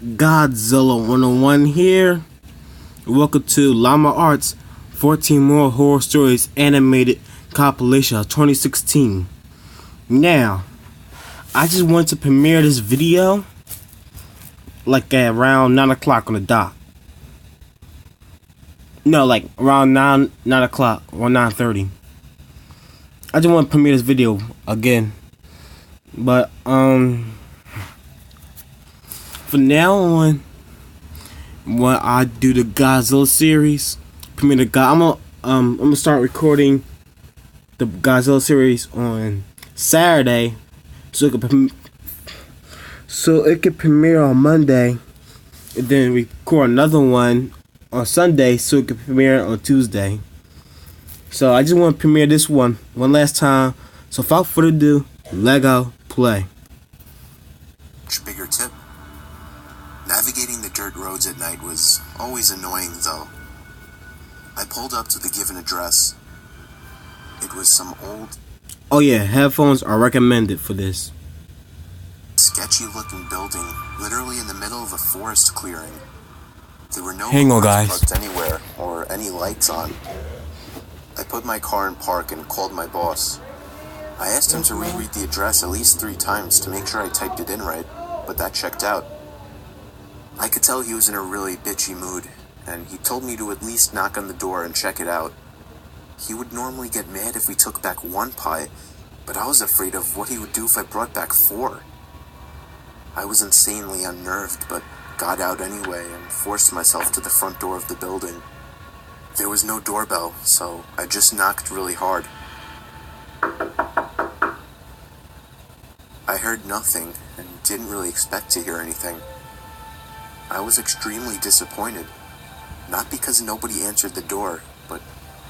Godzilla 101 here. Welcome to Llama Arts 14 More Horror Stories Animated Compilation of 2016. Now, I just wanted to premiere this video like at around 9 o'clock on the dot. No, like around 9 o'clock or 9:30. I just want to premiere this video again. But from now on, when I do the Godzilla series, I'm gonna start recording the Godzilla series on Saturday, so it could premiere on Monday, and then record another one on Sunday, so it could premiere on Tuesday. So I just want to premiere this one last time. So without further ado, Lego play. Bigger tip. Navigating the dirt roads at night was always annoying, though. I pulled up to the given address. It was some old... Oh yeah, headphones are recommended for this. sketchy-looking building, literally in the middle of a forest clearing. There were no cars parked anywhere, or any lights on. I put my car in park and called my boss. I asked him to reread the address at least 3 times to make sure I typed it in right, but that checked out. I could tell he was in a really bitchy mood, and he told me to at least knock on the door and check it out. He would normally get mad if we took back 1 pie, but I was afraid of what he would do if I brought back 4. I was insanely unnerved, but got out anyway and forced myself to the front door of the building. There was no doorbell, so I just knocked really hard. I heard nothing and didn't really expect to hear anything. I was extremely disappointed, not because nobody answered the door, but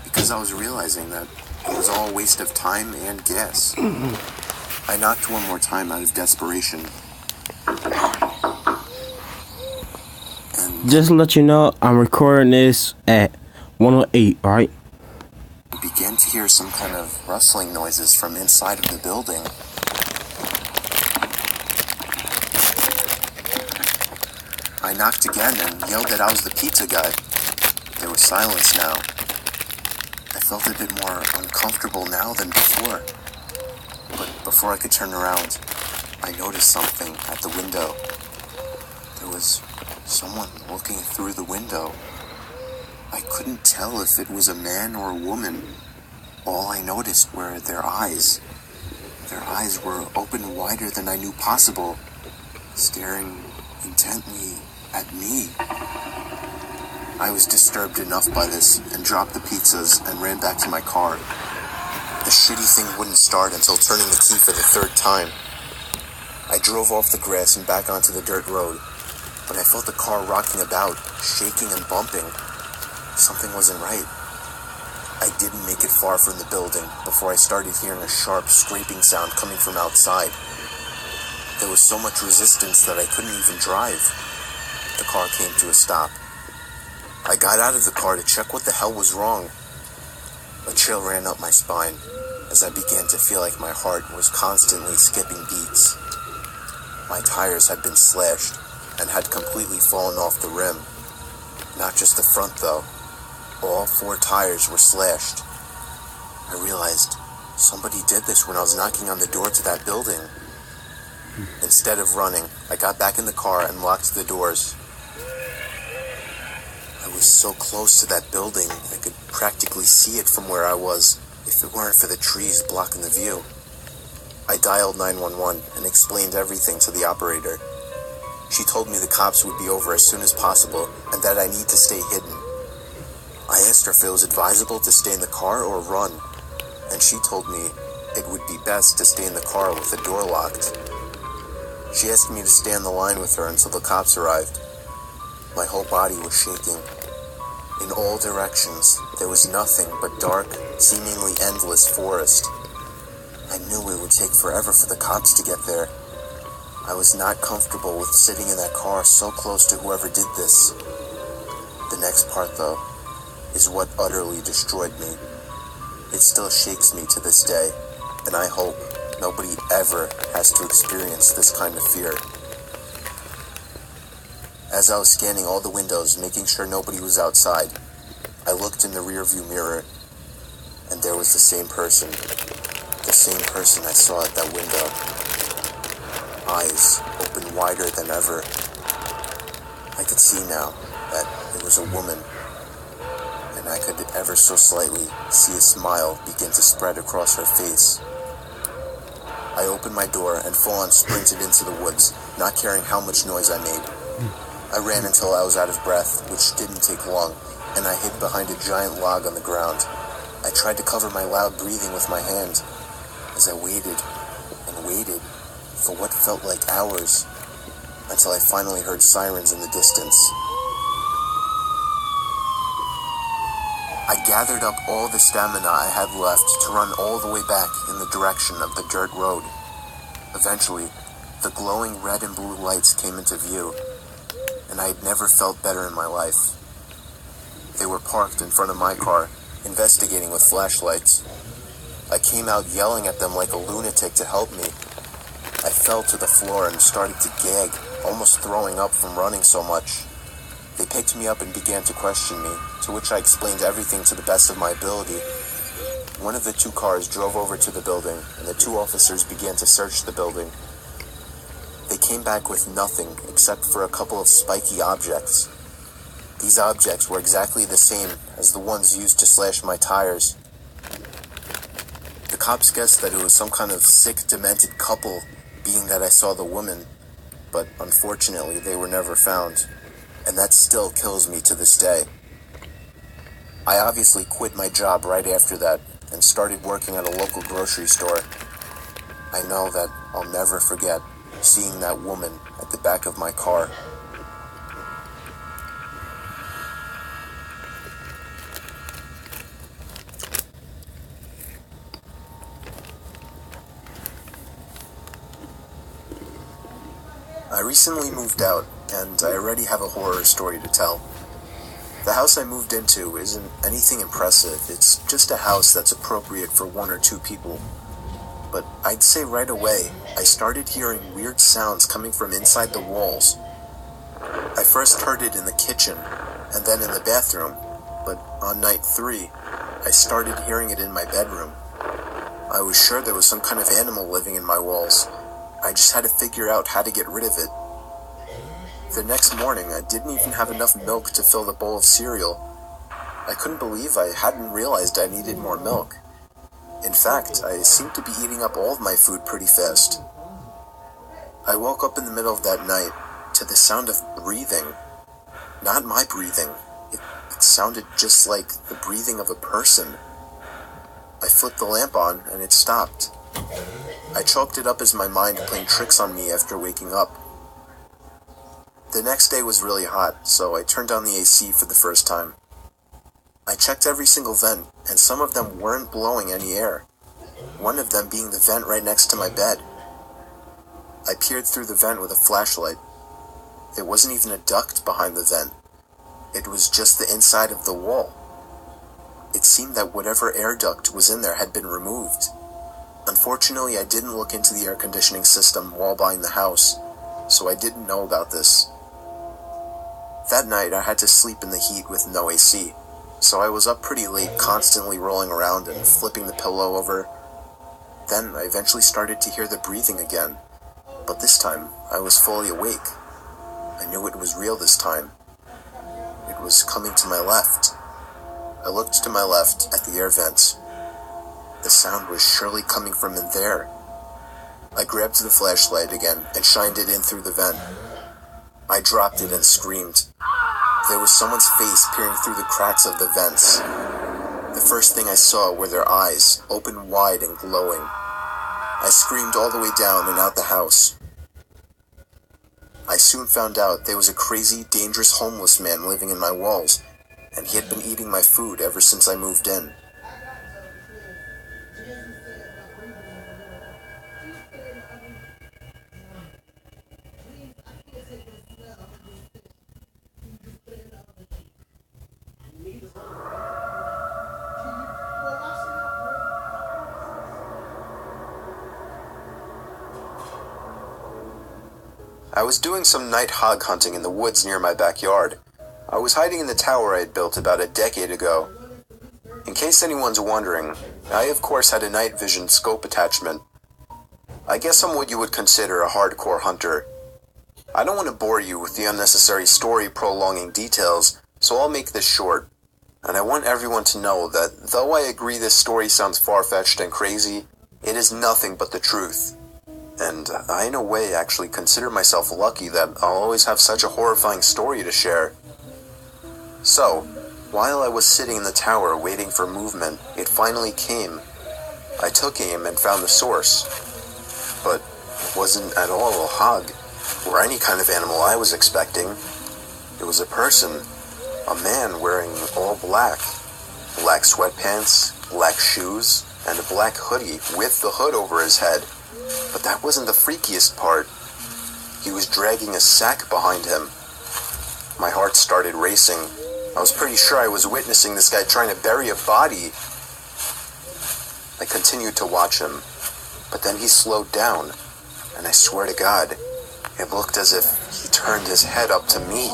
because I was realizing that it was all a waste of time and gas. I knocked 1 more time out of desperation. And Just to let you know, I'm recording this at 108, alright? I began to hear some kind of rustling noises from inside of the building. I knocked again and yelled that I was the pizza guy. There was silence now. I felt a bit more uncomfortable now than before. But before I could turn around, I noticed something at the window. There was someone looking through the window. I couldn't tell if it was a man or a woman. All I noticed were their eyes. Their eyes were open wider than I knew possible, staring intently at me. I was disturbed enough by this and dropped the pizzas and ran back to my car. The shitty thing wouldn't start until turning the key for the 3rd time. I drove off the grass and back onto the dirt road, but I felt the car rocking about, shaking and bumping. Something wasn't right. I didn't make it far from the building before I started hearing a sharp scraping sound coming from outside. There was so much resistance that I couldn't even drive. The car came to a stop. I got out of the car to check what the hell was wrong. A chill ran up my spine as I began to feel like my heart was constantly skipping beats. My tires had been slashed and had completely fallen off the rim. Not just the front though. All 4 tires were slashed. I realized somebody did this when I was knocking on the door to that building. Instead of running, I got back in the car and locked the doors. I was so close to that building, I could practically see it from where I was, if it weren't for the trees blocking the view. I dialed 911 and explained everything to the operator. She told me the cops would be over as soon as possible and that I need to stay hidden. I asked her if it was advisable to stay in the car or run, and she told me it would be best to stay in the car with the door locked. She asked me to stay on the line with her until the cops arrived. My whole body was shaking. In all directions, there was nothing but dark, seemingly endless forest. I knew it would take forever for the cops to get there. I was not comfortable with sitting in that car so close to whoever did this. The next part, though, is what utterly destroyed me. It still shakes me to this day, and I hope nobody ever has to experience this kind of fear. As I was scanning all the windows, making sure nobody was outside, I looked in the rearview mirror, and there was the same person I saw at that window. Eyes open wider than ever. I could see now that it was a woman, and I could ever so slightly see a smile begin to spread across her face. I opened my door and full-on sprinted into the woods, not caring how much noise I made. I ran until I was out of breath, which didn't take long, and I hid behind a giant log on the ground. I tried to cover my loud breathing with my hand, as I waited and waited for what felt like hours, until I finally heard sirens in the distance. I gathered up all the stamina I had left to run all the way back in the direction of the dirt road. Eventually, the glowing red and blue lights came into view, and I had never felt better in my life. They were parked in front of my car, investigating with flashlights. I came out yelling at them like a lunatic to help me. I fell to the floor and started to gag, almost throwing up from running so much. They picked me up and began to question me, to which I explained everything to the best of my ability. One of the two cars drove over to the building, and the two officers began to search the building. They came back with nothing except for a couple of spiky objects. These objects were exactly the same as the ones used to slash my tires. The cops guessed that it was some kind of sick, demented couple, being that I saw the woman, but unfortunately they were never found, and that still kills me to this day. I obviously quit my job right after that and started working at a local grocery store. I know that I'll never forget seeing that woman at the back of my car. I recently moved out, and I already have a horror story to tell. The house I moved into isn't anything impressive. It's just a house that's appropriate for one or two people. But I'd say right away, I started hearing weird sounds coming from inside the walls. I first heard it in the kitchen, and then in the bathroom, but on night 3, I started hearing it in my bedroom. I was sure there was some kind of animal living in my walls. I just had to figure out how to get rid of it. The next morning, I didn't even have enough milk to fill the bowl of cereal. I couldn't believe I hadn't realized I needed more milk. In fact, I seemed to be eating up all of my food pretty fast. I woke up in the middle of that night to the sound of breathing. Not my breathing. It sounded just like the breathing of a person. I flipped the lamp on and it stopped. I chalked it up as my mind playing tricks on me after waking up. The next day was really hot, so I turned on the AC for the first time. I checked every single vent, and some of them weren't blowing any air. One of them being the vent right next to my bed. I peered through the vent with a flashlight. There wasn't even a duct behind the vent. It was just the inside of the wall. It seemed that whatever air duct was in there had been removed. Unfortunately, I didn't look into the air conditioning system while buying the house, so I didn't know about this. That night, I had to sleep in the heat with no AC, so I was up pretty late, constantly rolling around and flipping the pillow over. Then I eventually started to hear the breathing again, but this time I was fully awake. I knew it was real this time. It was coming to my left. I looked to my left at the air vents. The sound was surely coming from in there. I grabbed the flashlight again and shined it in through the vent. I dropped it and screamed. There was someone's face peering through the cracks of the vents. The first thing I saw were their eyes, open wide and glowing. I screamed all the way down and out the house. I soon found out there was a crazy, dangerous homeless man living in my walls, and he had been eating my food ever since I moved in. I was doing some night hog hunting in the woods near my backyard. I was hiding in the tower I had built about a decade ago. In case anyone's wondering, I of course had a night vision scope attachment. I guess I'm what you would consider a hardcore hunter. I don't want to bore you with the unnecessary story-prolonging details, so I'll make this short. And I want everyone to know that though I agree this story sounds far-fetched and crazy, it is nothing but the truth. And I in a way actually consider myself lucky that I'll always have such a horrifying story to share. So, while I was sitting in the tower waiting for movement, it finally came. I took aim and found the source. But it wasn't at all a hog, or any kind of animal I was expecting. It was a person, a man wearing all black. Black sweatpants, black shoes, and a black hoodie with the hood over his head. But that wasn't the freakiest part. He was dragging a sack behind him. My heart started racing. I was pretty sure I was witnessing this guy trying to bury a body. I continued to watch him, but then he slowed down, and I swear to God, it looked as if he turned his head up to me.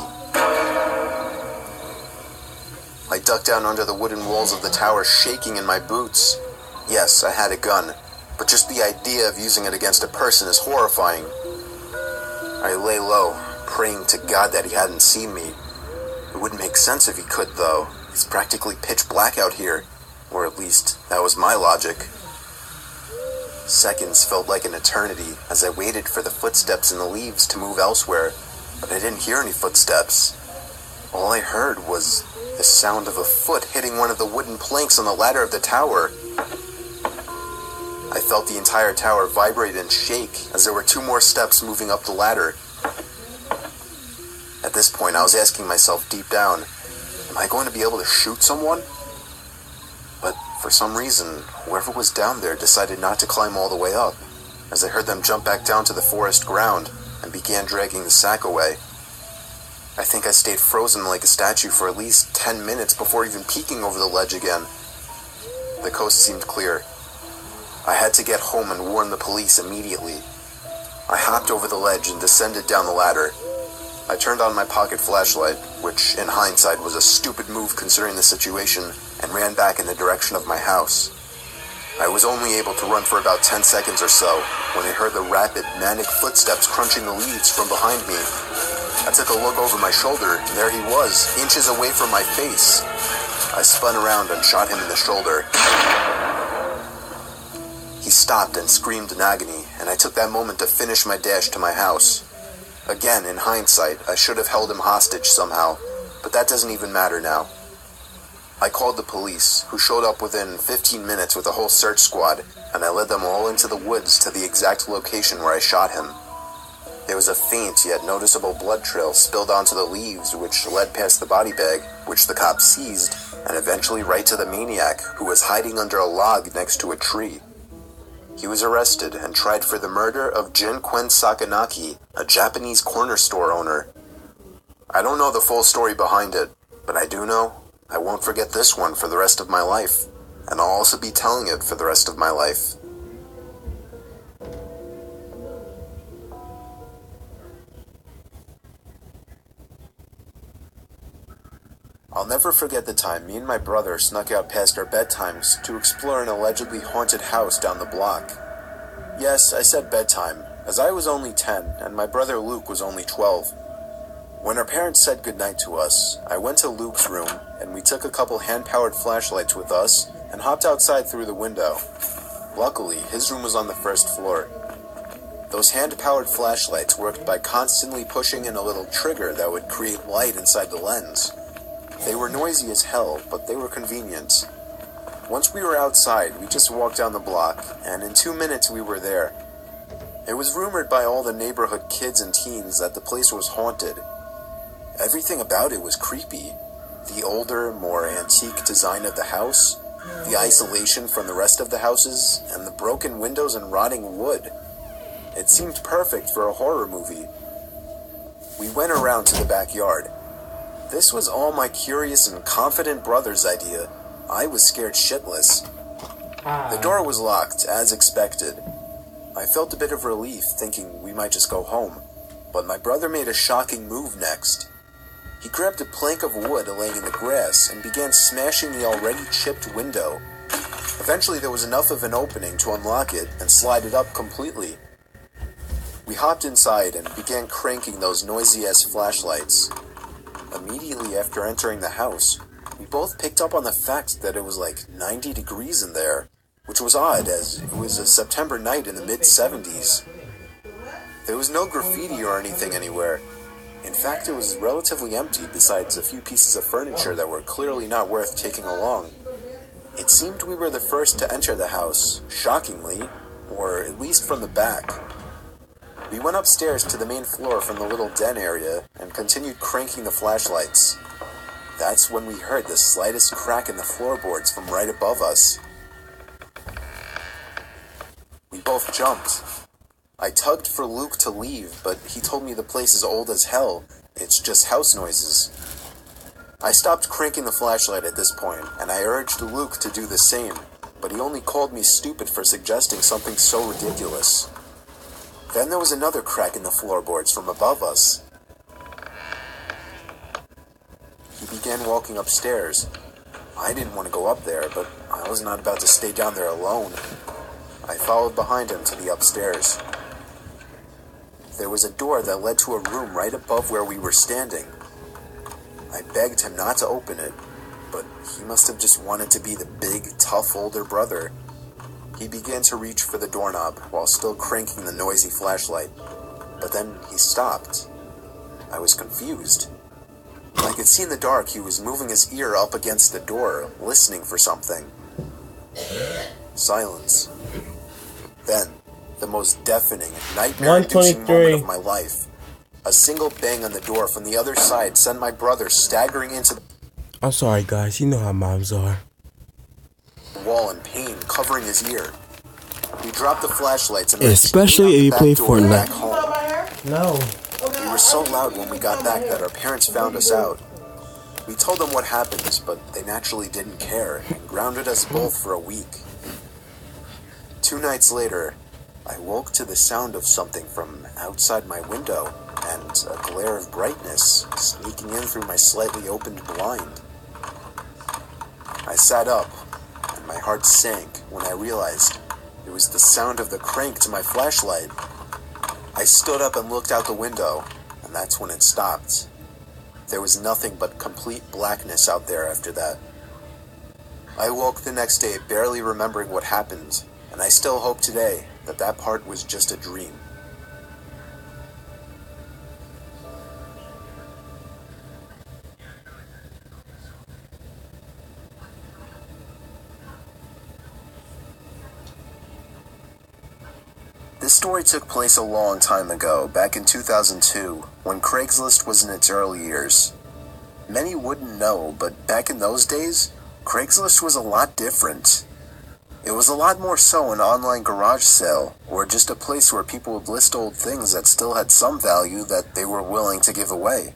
I ducked down under the wooden walls of the tower, shaking in my boots. Yes, I had a gun, but just the idea of using it against a person is horrifying. I lay low, praying to God that he hadn't seen me. It wouldn't make sense if he could, though. It's practically pitch black out here, or at least that was my logic. Seconds felt like an eternity as I waited for the footsteps in the leaves to move elsewhere, but I didn't hear any footsteps. All I heard was the sound of a foot hitting one of the wooden planks on the ladder of the tower. I felt the entire tower vibrate and shake as there were 2 more steps moving up the ladder. At this point, I was asking myself deep down, am I going to be able to shoot someone? But for some reason, whoever was down there decided not to climb all the way up, as I heard them jump back down to the forest ground and began dragging the sack away. I think I stayed frozen like a statue for at least 10 minutes before even peeking over the ledge again. The coast seemed clear. I had to get home and warn the police immediately. I hopped over the ledge and descended down the ladder. I turned on my pocket flashlight, which in hindsight was a stupid move considering the situation, and ran back in the direction of my house. I was only able to run for about 10 seconds or so when I heard the rapid, manic footsteps crunching the leaves from behind me. I took a look over my shoulder, and there he was, inches away from my face. I spun around and shot him in the shoulder. He stopped and screamed in agony, and I took that moment to finish my dash to my house. Again, in hindsight, I should have held him hostage somehow, but that doesn't even matter now. I called the police, who showed up within 15 minutes with a whole search squad, and I led them all into the woods to the exact location where I shot him. There was a faint yet noticeable blood trail spilled onto the leaves, which led past the body bag, which the cops seized, and eventually right to the maniac, who was hiding under a log next to a tree. He was arrested and tried for the murder of Jin Quen Sakanaki, a Japanese corner store owner. I don't know the full story behind it, but I do know I won't forget this one for the rest of my life, and I'll also be telling it for the rest of my life. I'll never forget the time me and my brother snuck out past our bedtimes to explore an allegedly haunted house down the block. Yes, I said bedtime, as I was only 10 and my brother Luke was only 12. When our parents said goodnight to us, I went to Luke's room and we took a couple hand-powered flashlights with us and hopped outside through the window. Luckily, his room was on the first floor. Those hand-powered flashlights worked by constantly pushing in a little trigger that would create light inside the lens. They were noisy as hell, but they were convenient. Once we were outside, we just walked down the block, and in 2 minutes we were there. It was rumored by all the neighborhood kids and teens that the place was haunted. Everything about it was creepy. The older, more antique design of the house, the isolation from the rest of the houses, and the broken windows and rotting wood. It seemed perfect for a horror movie. We went around to the backyard. This was all my curious and confident brother's idea. I was scared shitless. The door was locked, as expected. I felt a bit of relief, thinking we might just go home. But my brother made a shocking move next. He grabbed a plank of wood laying in the grass and began smashing the already chipped window. Eventually there was enough of an opening to unlock it and slide it up completely. We hopped inside and began cranking those noisy-ass flashlights. Immediately after entering the house, we both picked up on the fact that it was like 90 degrees in there, which was odd as it was a September night in the mid-70s. There was no graffiti or anything anywhere. In fact, it was relatively empty besides a few pieces of furniture that were clearly not worth taking along. It seemed we were the first to enter the house, shockingly, or at least from the back. We went upstairs to the main floor from the little den area and continued cranking the flashlights. That's when we heard the slightest crack in the floorboards from right above us. We both jumped. I tugged for Luke to leave, but he told me the place is old as hell. It's just house noises. I stopped cranking the flashlight at this point, and I urged Luke to do the same, but he only called me stupid for suggesting something so ridiculous. Then there was another crack in the floorboards from above us. He began walking upstairs. I didn't want to go up there, but I was not about to stay down there alone. I followed behind him to the upstairs. There was a door that led to a room right above where we were standing. I begged him not to open it, but he must have just wanted to be the big, tough older brother. He began to reach for the doorknob while still cranking the noisy flashlight, but then he stopped. I was confused. I could see in the dark he was moving his ear up against the door, listening for something. Silence. Then, the most deafening, nightmare-inducing moment of my life. A single bang on the door from the other side sent my brother staggering into the I'm sorry, guys. You know how moms are. wall in pain, covering his ear. We dropped the flashlights and Especially if you play Fortnite. back home. No. We were so loud when we got back that our parents found us out. We told them what happened, but they naturally didn't care and grounded us both for a week. 2 nights later, I woke to the sound of something from outside my window and a glare of brightness sneaking in through my slightly opened blind. I sat up, and my heart sank when I realized it was the sound of the crank to my flashlight. I stood up and looked out the window, and that's when it stopped. There was nothing but complete blackness out there after that. I woke the next day barely remembering what happened, and I still hope today that that part was just a dream. This story took place a long time ago, back in 2002, when Craigslist was in its early years. Many wouldn't know, but back in those days, Craigslist was a lot different. It was a lot more so an online garage sale, or just a place where people would list old things that still had some value that they were willing to give away.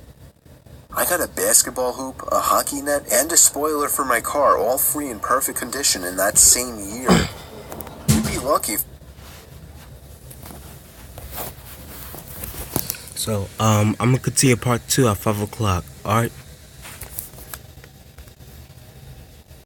I got a basketball hoop, a hockey net, and a spoiler for my car, all free in perfect condition in that same year. You'd be lucky if So, I'm gonna continue part 2 at 5 o'clock, alright?